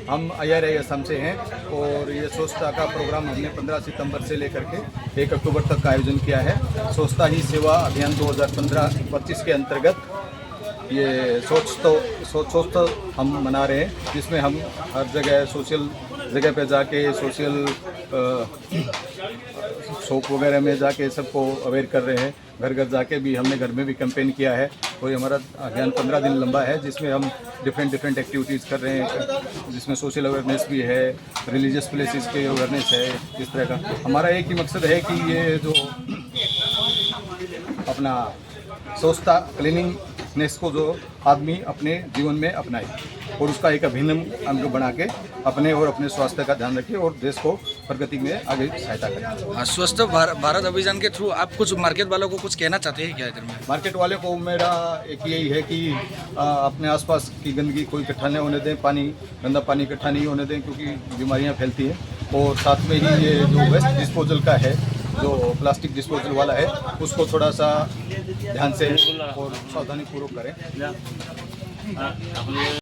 हम IRI असम से हैं और ये स्वच्छता का प्रोग्राम हमने 15 सितंबर से लेकर के 1 अक्टूबर तक का आयोजन किया है। स्वच्छता ही सेवा अभियान 2015-25 के अंतर्गत ये सोच तो हम मना रहे हैं, जिसमें हम हर जगह सोशल जगह पे जाके सोशल शॉप वगैरह में जाके सबको अवेयर कर रहे हैं। घर घर जाके भी हमने घर में भी कैंपेन किया है। तो ये हमारा अभियान 15 दिन लंबा है, जिसमें हम डिफरेंट एक्टिविटीज़ कर रहे हैं, जिसमें सोशल अवेयरनेस भी है, रिलीजियस प्लेसेस के अवेयरनेस है। इस तरह का हमारा एक ही मकसद है कि ये जो अपना स्वच्छता क्लीनिंगनेस को जो आदमी अपने जीवन में अपनाए और उसका एक अभिन्न अंग बना के अपने और अपने स्वास्थ्य का ध्यान रखे और देश को प्रगति में आगे सहायता करें। स्वस्थ भारत अभियान के थ्रू आप कुछ मार्केट वालों को कुछ कहना चाहते हैं क्या इधर में? मार्केट वाले को मेरा एक यही है कि अपने आसपास की गंदगी कोई इकट्ठा नहीं होने दें, गंदा पानी इकट्ठा नहीं होने दें, क्योंकि बीमारियां फैलती हैं। और साथ में ही ये जो वेस्ट डिस्पोजल का है, जो प्लास्टिक डिस्पोजल वाला है, उसको थोड़ा सा ध्यान से और सावधानी पूर्वक करें।